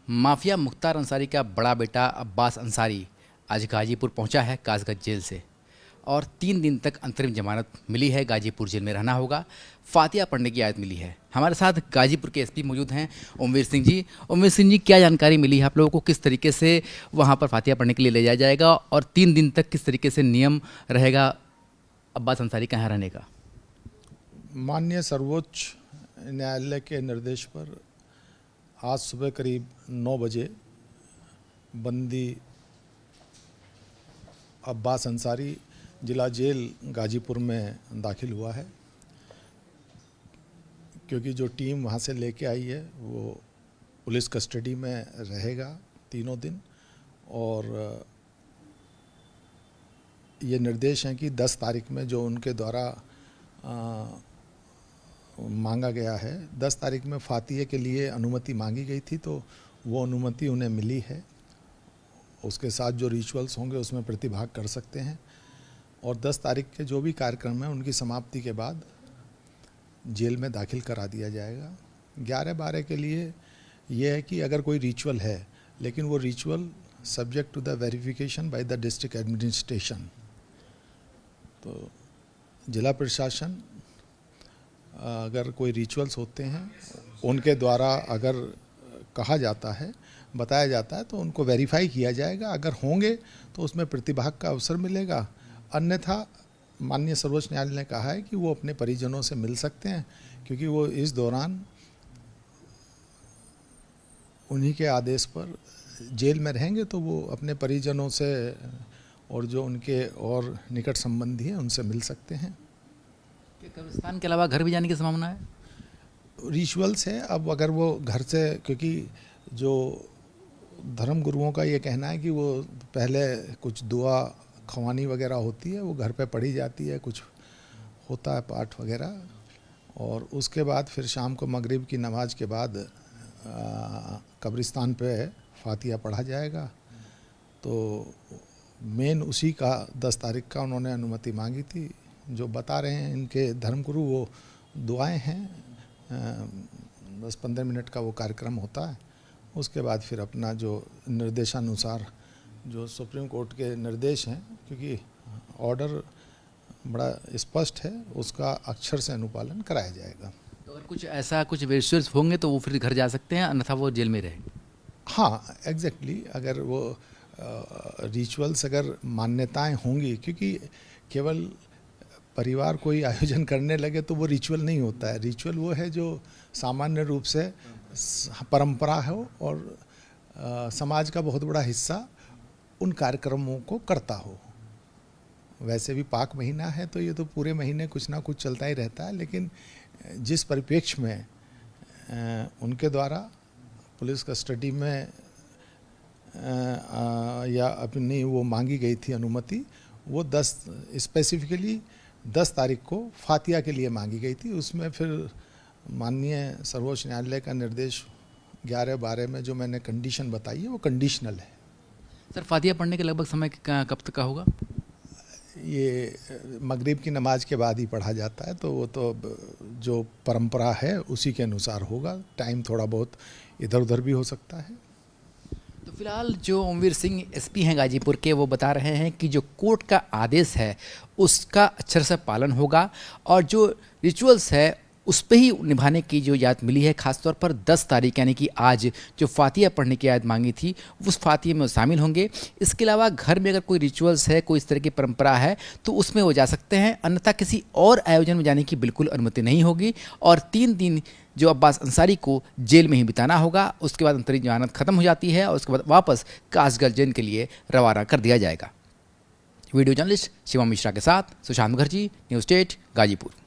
Mafia Mukhtar Ansari का बड़ा बेटा अब्बास अंसारी आज गाजीपुर पहुंचा है कासगंज जेल से और 3 दिन तक अंतरिम जमानत मिली है। गाजीपुर जेल में रहना होगा, फातिया पढ़ने की आयत मिली है। हमारे साथ गाजीपुर के एसपी मौजूद हैं ओमवीर सिंह जी। ओमवीर सिंह जी, क्या जानकारी मिली है आप लोगों को, किस तरीके से वहां पर फातिया पढ़ने के लिए ले जाया जाएगा और 3 दिन तक किस तरीके से नियम रहेगा अब्बास अंसारी का यहाँ रहने का? माननीय सर्वोच्च न्यायालय के निर्देश पर आज सुबह करीब 9 बजे बंदी अब्बास अंसारी जिला जेल गाजीपुर में दाखिल हुआ है, क्योंकि जो टीम वहाँ से लेके आई है वो पुलिस कस्टडी में रहेगा 3 दिन। और ये निर्देश हैं कि 10 तारीख में जो उनके द्वारा मांगा गया है, 10 तारीख में फातिये के लिए अनुमति मांगी गई थी, तो वो अनुमति उन्हें मिली है। उसके साथ जो रिचुअल्स होंगे उसमें प्रतिभाग कर सकते हैं और 10 तारीख के जो भी कार्यक्रम हैं उनकी समाप्ति के बाद जेल में दाखिल करा दिया जाएगा। 11-12 के लिए ये है कि अगर कोई रिचुअल है, लेकिन वो ritual subject to the verification by the district administration, तो जिला प्रशासन अगर कोई रिचुअल्स होते हैं उनके द्वारा अगर कहा जाता है, बताया जाता है, तो उनको वेरीफाई किया जाएगा। अगर होंगे तो उसमें प्रतिभाग का अवसर मिलेगा, अन्यथा माननीय सर्वोच्च न्यायालय ने कहा है कि वो अपने परिजनों से मिल सकते हैं, क्योंकि वो इस दौरान उन्हीं के आदेश पर जेल में रहेंगे, तो वो अपने परिजनों से और जो उनके और निकट संबंधी हैं उनसे मिल सकते हैं। कब्रिस्तान के अलावा घर भी जाने की संभावना है? रिचुअल्स है, अब अगर वो घर से, क्योंकि जो धर्म गुरुओं का ये कहना है कि वो पहले कुछ दुआ ख्वानी वगैरह होती है, वो घर पे पढ़ी जाती है, कुछ होता है पाठ वगैरह, और उसके बाद फिर शाम को मगरिब की नमाज के बाद कब्रिस्तान पे फातिया पढ़ा जाएगा। तो मेन उसी का 10 तारीख का उन्होंने अनुमति मांगी थी। जो बता रहे हैं इनके धर्मगुरु, वो दुआएं हैं, 10-15 मिनट का वो कार्यक्रम होता है। उसके बाद फिर अपना जो निर्देशानुसार जो सुप्रीम कोर्ट के निर्देश हैं, क्योंकि ऑर्डर बड़ा स्पष्ट है, उसका अक्षर से अनुपालन कराया जाएगा। तो अगर कुछ ऐसा कुछ रिचुअल्स होंगे तो वो फिर घर जा सकते हैं, अन्यथा वो जेल में रहेंगे? हाँ, एग्जैक्टली। अगर वो रिचुअल्स अगर मान्यताएं होंगी, क्योंकि केवल परिवार कोई आयोजन करने लगे तो वो रिचुअल नहीं होता है। रिचुअल वो है जो सामान्य रूप से परंपरा हो और समाज का बहुत बड़ा हिस्सा उन कार्यक्रमों को करता हो। वैसे भी पाक महीना है तो ये तो पूरे महीने कुछ ना कुछ चलता ही रहता है, लेकिन जिस परिप्रेक्ष्य में उनके द्वारा पुलिस कस्टडी में या अपनी वो मांगी गई थी अनुमति, वो 10 तारीख को फातिया के लिए मांगी गई थी। उसमें फिर माननीय सर्वोच्च न्यायालय का निर्देश 11-12 में जो मैंने कंडीशन बताई है वो कंडीशनल है। सर, फातिया पढ़ने के लगभग समय कब तक का होगा? ये मगरिब की नमाज के बाद ही पढ़ा जाता है, तो वो तो जो परंपरा है उसी के अनुसार होगा। टाइम थोड़ा बहुत इधर उधर भी हो सकता है। तो फिलहाल जो ओमवीर सिंह एसपी हैं गाजीपुर के, वो बता रहे हैं कि जो कोर्ट का आदेश है उसका अक्षर से पालन होगा और जो रिचुअल्स है उस पर ही निभाने की जो याद मिली है। खासतौर पर 10 तारीख यानी कि आज जो फातिया पढ़ने की याद मांगी थी उस फातिये में वो शामिल होंगे। इसके अलावा घर में अगर कोई रिचुअल्स है, कोई इस तरह की परंपरा है तो उसमें वो जा सकते हैं, अन्यथा किसी और आयोजन में जाने की बिल्कुल अनुमति नहीं होगी। और 3 दिन जो अब्बास अंसारी को जेल में ही बिताना होगा, उसके बाद अंतरिम जमानत खत्म हो जाती है और उसके बाद वापस कासगंज जेल के लिए रवाना कर दिया जाएगा। वीडियो जर्नलिस्ट शिवम मिश्रा के साथ सुशांत मुखर्जी, न्यूज़ 8 गाजीपुर।